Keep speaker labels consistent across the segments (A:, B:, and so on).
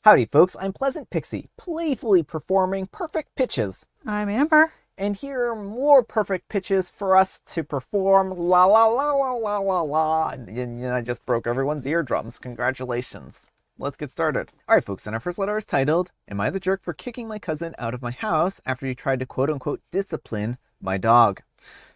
A: Howdy folks, I'm Pleasant Pixie, playfully performing perfect pitches.
B: I'm Amber.
A: And here are more perfect pitches for us to perform. La la la la la la la. And I just broke everyone's eardrums. Congratulations. Let's get started. Alright folks, and our first letter is titled, Am I the jerk for kicking my cousin out of my house after he tried to quote-unquote discipline my dog?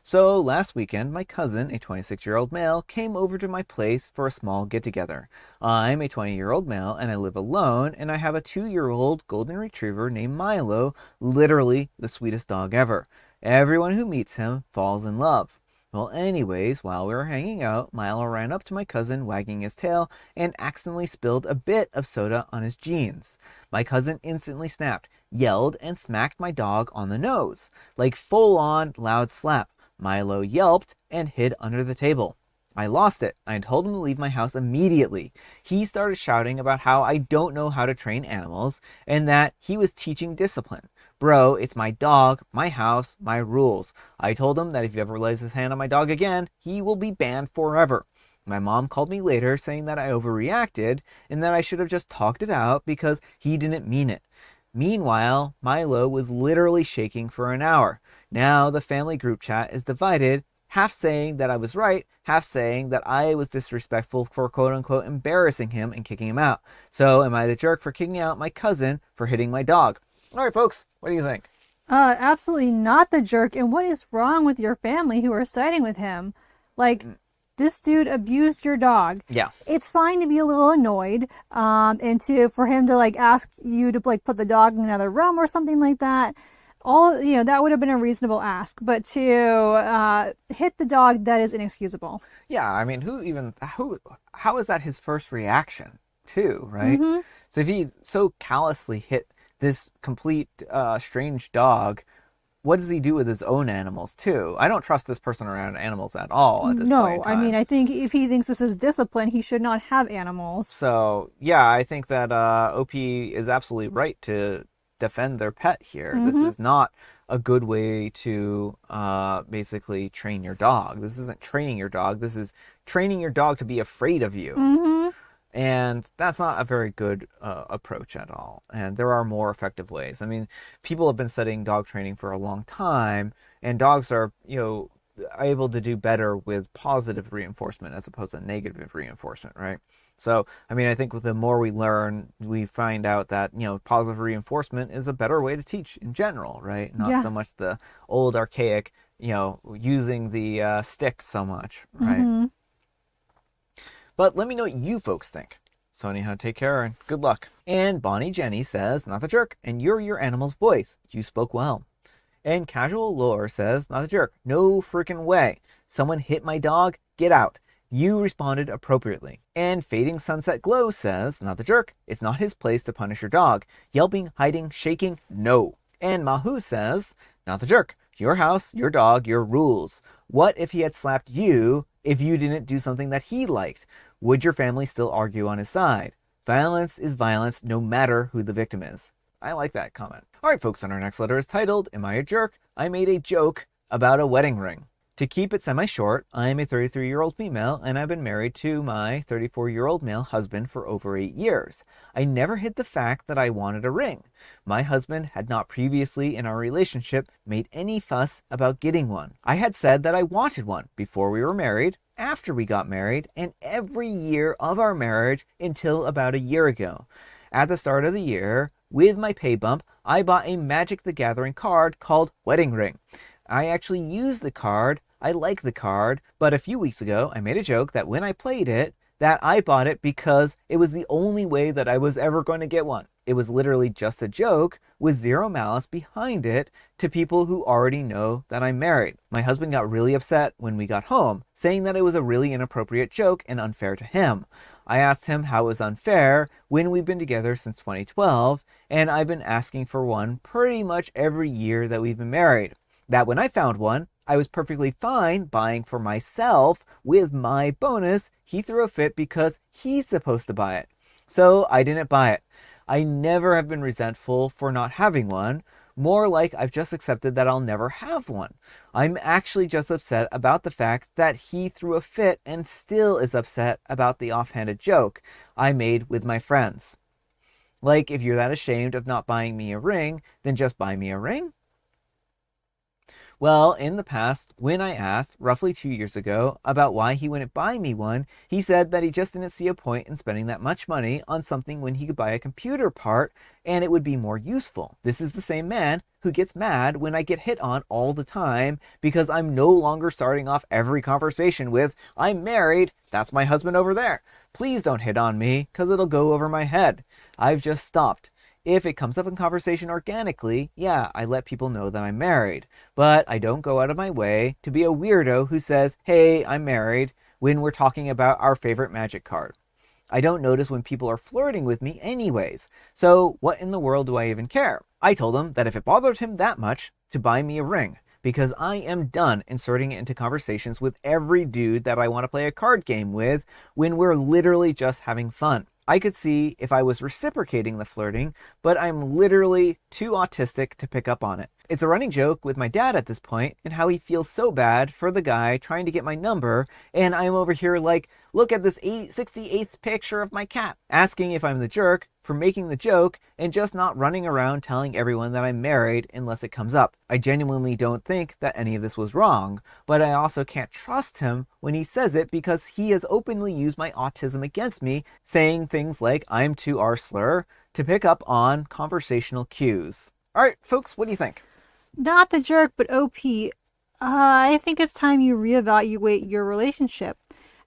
A: So last weekend, my cousin, a 26-year-old male, came over to my place for a small get-together. I'm a 20-year-old male and I live alone, and I have a 2-year-old golden retriever named Milo, literally the sweetest dog ever. Everyone who meets him falls in love. Well, anyways, while we were hanging out, Milo ran up to my cousin wagging his tail and accidentally spilled a bit of soda on his jeans. My cousin instantly snapped, yelled, and smacked my dog on the nose. Like full-on loud slap. Milo yelped and hid under the table. I lost it. I told him to leave my house immediately. He started shouting about how I don't know how to train animals and that he was teaching discipline. Bro, it's my dog, my house, my rules. I told him that if he ever lays his hand on my dog again, he will be banned forever. My mom called me later saying that I overreacted and that I should have just talked it out because he didn't mean it. Meanwhile, Milo was literally shaking for an hour. Now the family group chat is divided, half saying that I was right, half saying that I was disrespectful for quote-unquote embarrassing him and kicking him out. So am I the jerk for kicking out my cousin for hitting my dog? All right, folks, what do you think?
B: Absolutely not the jerk. And what is wrong with your family who are siding with him? Like, this dude abused your dog.
A: Yeah.
B: It's fine to be a little annoyed, and for him to ask you to put the dog in another room or something like that. That would have been a reasonable ask, but to hit the dog, that is inexcusable.
A: Yeah, I mean, how is that his first reaction too, right? Mm-hmm. So if he so callously hit this complete strange dog, what does he do with his own animals too? I don't trust this person around animals at all at this point in time.
B: I mean, I think if he thinks this is discipline, he should not have animals.
A: So yeah, I think that OP is absolutely right to defend their pet here. Mm-hmm. This is not a good way to basically train your dog. This isn't training your dog. This is training your dog to be afraid of you.
B: Mm-hmm.
A: And that's not a very good approach at all. And there are more effective ways. I mean, people have been studying dog training for a long time, and dogs are, able to do better with positive reinforcement as opposed to negative reinforcement, right? So, I mean, I think the more we learn, we find out that, positive reinforcement is a better way to teach in general, right? Not so much the old archaic, using the stick so much, right? Mm-hmm. But let me know what you folks think. So anyhow, take care and good luck. And Bonnie Jenny says, not the jerk, and you're your animal's voice. You spoke well. And Casual Lore says, not the jerk. No freaking way. Someone hit my dog. Get out. You responded appropriately. And Fading Sunset Glow says, not the jerk. It's not his place to punish your dog. Yelping, hiding, shaking, no. And Mahu says, not the jerk. Your house, your dog, your rules. What if he had slapped you if you didn't do something that he liked? Would your family still argue on his side? Violence is violence no matter who the victim is. I like that comment. All right, folks, and our next letter is titled, Am I a Jerk? I made a joke about a wedding ring. To keep it semi-short, I am a 33-year-old female, and I've been married to my 34-year-old male husband for over 8 years. I never hid the fact that I wanted a ring. My husband had not previously in our relationship made any fuss about getting one. I had said that I wanted one before we were married, after we got married, and every year of our marriage until about a year ago. At the start of the year, with my pay bump, I bought a Magic the Gathering card called Wedding Ring. I actually used the card. I like the card, but a few weeks ago, I made a joke that when I played it, that I bought it because it was the only way that I was ever going to get one. It was literally just a joke with zero malice behind it to people who already know that I'm married. My husband got really upset when we got home, saying that it was a really inappropriate joke and unfair to him. I asked him how it was unfair when we've been together since 2012, and I've been asking for one pretty much every year that we've been married. That when I found one, I was perfectly fine buying for myself with my bonus. He threw a fit because he's supposed to buy it. So I didn't buy it. I never have been resentful for not having one. More like I've just accepted that I'll never have one. I'm actually just upset about the fact that he threw a fit and still is upset about the offhanded joke I made with my friends. Like, if you're that ashamed of not buying me a ring, then just buy me a ring. Well, in the past, when I asked, roughly 2 years ago, about why he wouldn't buy me one, he said that he just didn't see a point in spending that much money on something when he could buy a computer part and it would be more useful. This is the same man who gets mad when I get hit on all the time because I'm no longer starting off every conversation with, "I'm married, that's my husband over there. Please don't hit on me because it'll go over my head." I've just stopped. If it comes up in conversation organically, yeah, I let people know that I'm married. But I don't go out of my way to be a weirdo who says, "Hey, I'm married," when we're talking about our favorite magic card. I don't notice when people are flirting with me anyways. So what in the world do I even care? I told him that if it bothered him that much, to buy me a ring. Because I am done inserting it into conversations with every dude that I want to play a card game with when we're literally just having fun. I could see if I was reciprocating the flirting, but I'm literally too autistic to pick up on it. It's a running joke with my dad at this point and how he feels so bad for the guy trying to get my number, and I'm over here like, "Look at this 68th picture of my cat," asking if I'm the jerk for making the joke and just not running around telling everyone that I'm married unless it comes up. I genuinely don't think that any of this was wrong, but I also can't trust him when he says it because he has openly used my autism against me, saying things like "I'm too R slur" to pick up on conversational cues. All right, folks, what do you think?
B: Not the jerk, but OP. I think it's time you reevaluate your relationship.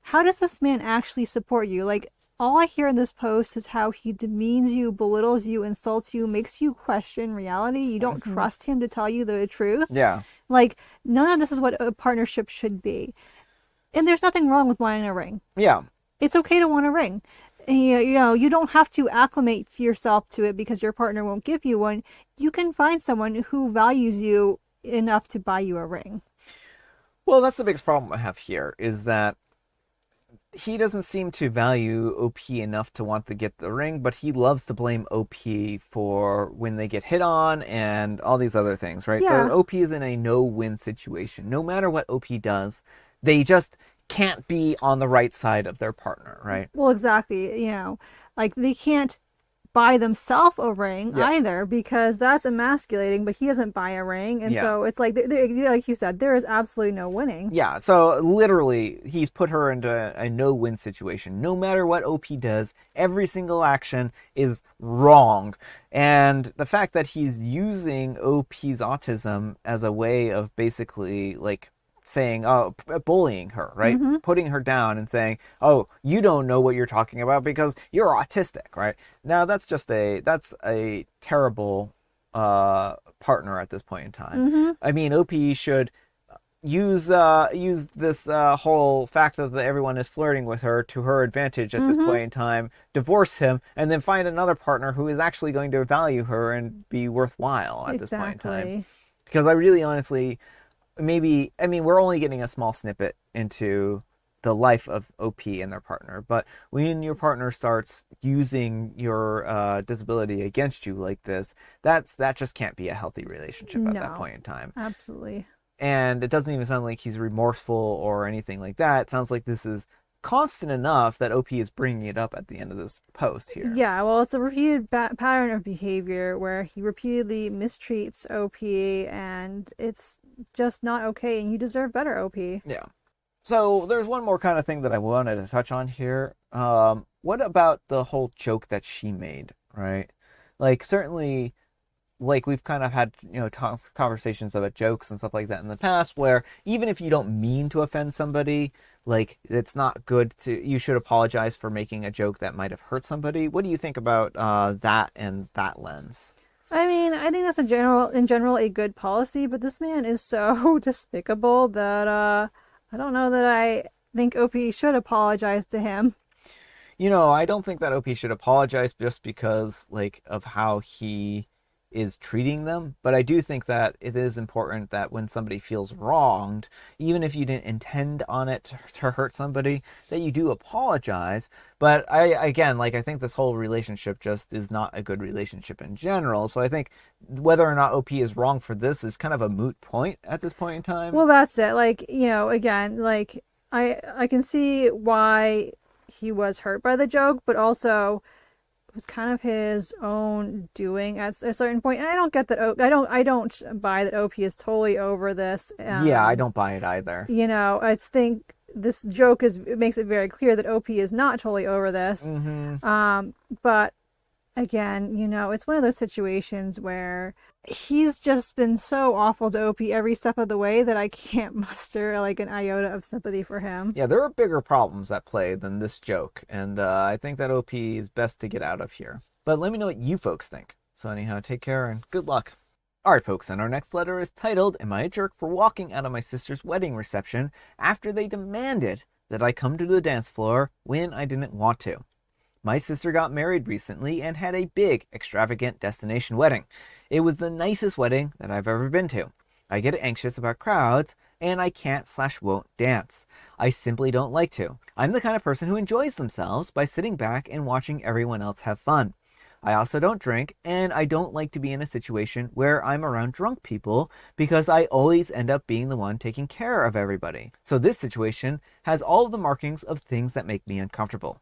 B: How does this man actually support you? Like, all I hear in this post is how he demeans you, belittles you, insults you, makes you question reality. You don't trust him to tell you the truth.
A: Yeah.
B: Like, none of this is what a partnership should be. And there's nothing wrong with wanting a ring.
A: Yeah.
B: It's okay to want a ring. You don't have to acclimate yourself to it because your partner won't give you one. You can find someone who values you enough to buy you a ring.
A: Well, that's the biggest problem I have here is that he doesn't seem to value OP enough to want to get the ring, but he loves to blame OP for when they get hit on and all these other things, right? So
B: Yeah.
A: OP is in a no-win situation. No matter what OP does, they just can't be on the right side of their partner, right?
B: Well, exactly. Like they can't buy themselves a ring
A: Yeah.
B: either because that's emasculating, but he doesn't buy a ring. And
A: Yeah.
B: so it's like, like you said, there is absolutely no winning.
A: Yeah, so literally, he's put her into a no-win situation. No matter what OP does, every single action is wrong. And the fact that he's using OP's autism as a way of basically, like, saying, oh, bullying her, right?
B: Mm-hmm.
A: Putting her down and saying, "Oh, you don't know what you're talking about because you're autistic," right? Now, that's a terrible partner at this point in time.
B: Mm-hmm.
A: I mean, OP should use this whole fact that everyone is flirting with her to her advantage at this
B: Mm-hmm.
A: point in time, divorce him, and then find another partner who is actually going to value her and be worthwhile at this point in time.
B: Exactly.
A: Because I really honestly, maybe, I mean, we're only getting a small snippet into the life of OP and their partner, but when your partner starts using your disability against you like this, that just can't be a healthy relationship at that
B: No,
A: point in time.
B: absolutely.
A: And it doesn't even sound like he's remorseful or anything like that. It sounds like this is constant enough that OP is bringing it up at the end of this post here.
B: Yeah, well, it's a repeated pattern of behavior where he repeatedly mistreats OP, and it's just not okay, and you deserve better, OP.
A: Yeah. So there's one more kind of thing that I wanted to touch on here. What about the whole joke that she made, right? Like, certainly, like we've kind of had conversations about jokes and stuff like that in the past where even if you don't mean to offend somebody, like it's not good to, you should apologize for making a joke that might have hurt somebody. What do you think about that and that lens?
B: I mean, I think that's in general, a good policy, but this man is so despicable that I don't know that I think OP should apologize to him.
A: I don't think that OP should apologize just because like of how he is treating them, but I do think that it is important that when somebody feels wronged, even if you didn't intend on it to hurt somebody, that you do apologize. But I think this whole relationship just is not a good relationship in general. So I think whether or not OP is wrong for this is kind of a moot point at this point in time.
B: Well, that's it. Like, again, like I can see why he was hurt by the joke, but also was kind of his own doing at a certain point. And I don't get that. I don't buy that OP is totally over this.
A: Yeah, I don't buy it either.
B: I think this joke is it makes it very clear that OP is not totally over this.
A: Mm-hmm.
B: But again, it's one of those situations where he's just been so awful to OP every step of the way that I can't muster like an iota of sympathy for him.
A: Yeah, there are bigger problems at play than this joke, and I think that OP is best to get out of here. But let me know what you folks think. So anyhow, take care and good luck. Alright folks, and our next letter is titled, Am I a Jerk for Walking Out of My Sister's Wedding Reception After They Demanded That I Come to the Dance Floor When I Didn't Want to? My sister got married recently and had a big, extravagant destination wedding. It was the nicest wedding that I've ever been to. I get anxious about crowds, and I can't/won't dance. I simply don't like to. I'm the kind of person who enjoys themselves by sitting back and watching everyone else have fun. I also don't drink, and I don't like to be in a situation where I'm around drunk people because I always end up being the one taking care of everybody. So this situation has all of the markings of things that make me uncomfortable.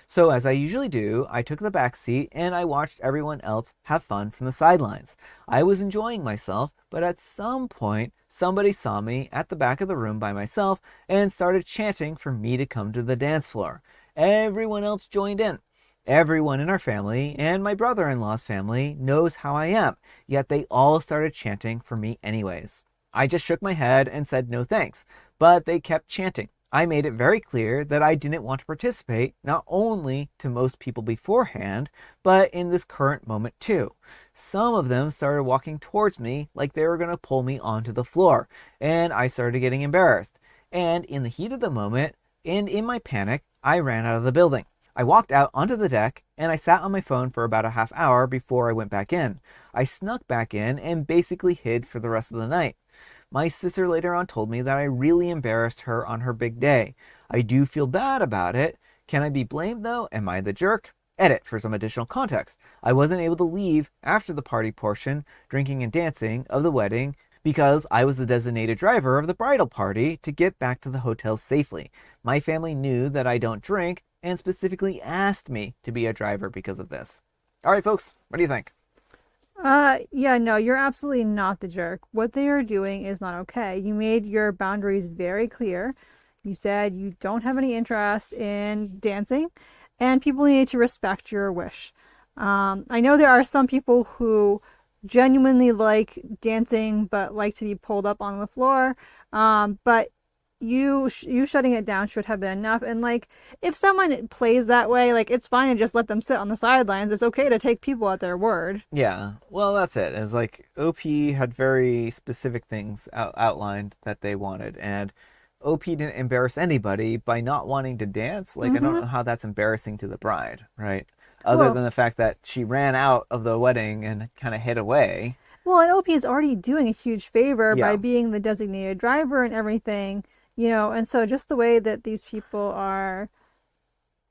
A: So as I usually do, I took the back seat and I watched everyone else have fun from the sidelines. I was enjoying myself, but at some point, somebody saw me at the back of the room by myself and started chanting for me to come to the dance floor. Everyone else joined in. Everyone in our family and my brother-in-law's family knows how I am, yet they all started chanting for me anyways. I just shook my head and said no thanks, but they kept chanting. I made it very clear that I didn't want to participate, not only to most people beforehand, but in this current moment too. Some of them started walking towards me like they were going to pull me onto the floor, and I started getting embarrassed. And in the heat of the moment, and in my panic, I ran out of the building. I walked out onto the deck and I sat on my phone for about a half hour before I went back in. I snuck back in and basically hid for the rest of the night. My sister later on told me that I really embarrassed her on her big day. I do feel bad about it. Can I be blamed though? Am I the jerk? Edit for some additional context. I wasn't able to leave after the party portion, drinking and dancing, of the wedding because I was the designated driver of the bridal party to get back to the hotel safely. My family knew that I don't drink and specifically asked me to be a driver because of this. All right, folks, what do you think?
B: Yeah, no, you're absolutely not the jerk. What they are doing is not okay. You made your boundaries very clear. You said you don't have any interest in dancing, and people need to respect your wish. I know there are some people who genuinely like dancing but like to be pulled up on the floor. But you shutting it down should have been enough. And like, if someone plays that way, like it's fine to just let them sit on the sidelines. It's okay to take people at their word.
A: Yeah, well, that's it. It's like OP had very specific things outlined that they wanted, and OP didn't embarrass anybody by not wanting to dance. Like, I don't know how that's embarrassing to the bride, right? Other
B: Well,
A: than the fact that she ran out of the wedding and kind of hid away.
B: well, and OP is already doing a huge favor by
A: Yeah.
B: being the designated driver and everything, and so just the way that these people are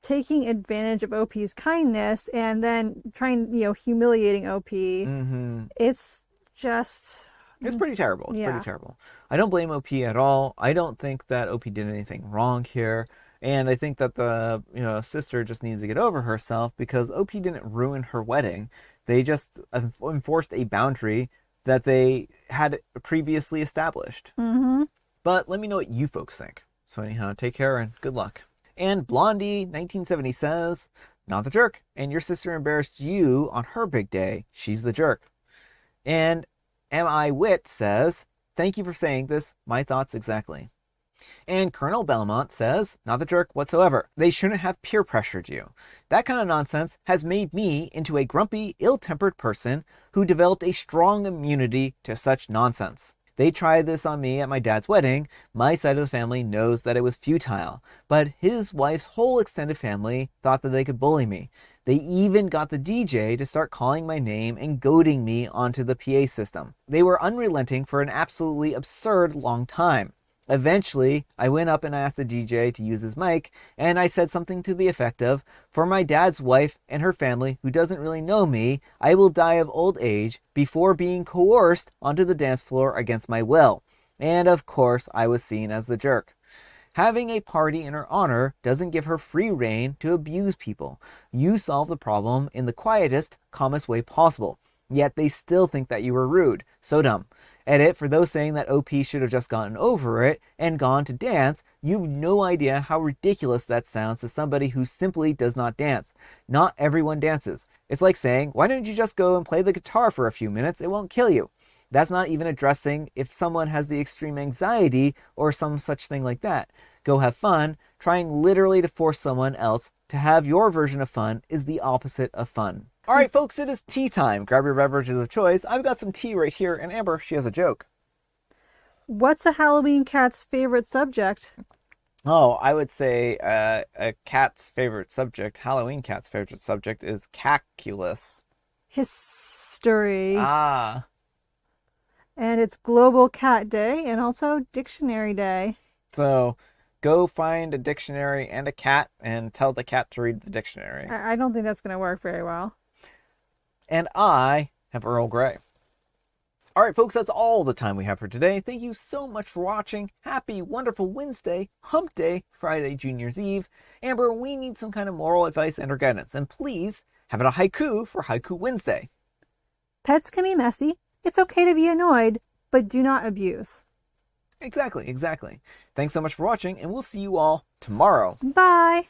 B: taking advantage of OP's kindness and then trying, humiliating OP,
A: Mm-hmm.
B: it's just,
A: It's pretty terrible. It's pretty
B: yeah.
A: terrible. I don't blame OP at all. I don't think that OP did anything wrong here. And I think that the sister just needs to get over herself because OP didn't ruin her wedding. They just enforced a boundary that they had previously established.
B: Mm-hmm.
A: But let me know what you folks think. So anyhow, take care and good luck. And Blondie 1970 says, not the jerk. And your sister embarrassed you on her big day. She's the jerk. And M.I. Wit says, thank you for saying this. My thoughts exactly. And Colonel Belmont says, not the jerk whatsoever. They shouldn't have peer pressured you. That kind of nonsense has made me into a grumpy, ill-tempered person who developed a strong immunity to such nonsense. They tried this on me at my dad's wedding. My side of the family knows that it was futile, but his wife's whole extended family thought that they could bully me. They even got the DJ to start calling my name and goading me onto the PA system. They were unrelenting for an absolutely absurd long time. Eventually, I went up and asked the DJ to use his mic, and I said something to the effect of, for my dad's wife and her family who doesn't really know me, I will die of old age before being coerced onto the dance floor against my will. And of course, I was seen as the jerk. Having a party in her honor doesn't give her free reign to abuse people. You solve the problem in the quietest, calmest way possible. Yet they still think that you were rude. So dumb. Edit, for those saying that OP should have just gotten over it and gone to dance, you've no idea how ridiculous that sounds to somebody who simply does not dance. Not everyone dances. It's like saying, why don't you just go and play the guitar for a few minutes? It won't kill you. That's not even addressing if someone has the extreme anxiety or some such thing like that. Go have fun. Trying literally to force someone else to have your version of fun is the opposite of fun. All right, folks, it is tea time. Grab your beverages of choice. I've got some tea right here, and Amber, she has a joke.
B: What's a Halloween cat's favorite subject?
A: Oh, I would say a cat's favorite subject, Halloween cat's favorite subject, is calculus.
B: History.
A: Ah,
B: And it's Global Cat Day and also Dictionary Day.
A: so go find a dictionary and a cat and tell the cat to read the dictionary.
B: I don't think that's going to work very well.
A: And I have Earl Grey. All right, folks, that's all the time we have for today. Thank you so much for watching. Happy, wonderful Wednesday, Hump Day, Friday, Junior's Eve. Amber, we need some kind of moral advice and or guidance. And please have it a haiku for Haiku Wednesday.
B: Pets can be messy. It's okay to be annoyed, but do not abuse.
A: Exactly, exactly. Thanks so much for watching, and we'll see you all tomorrow.
B: Bye.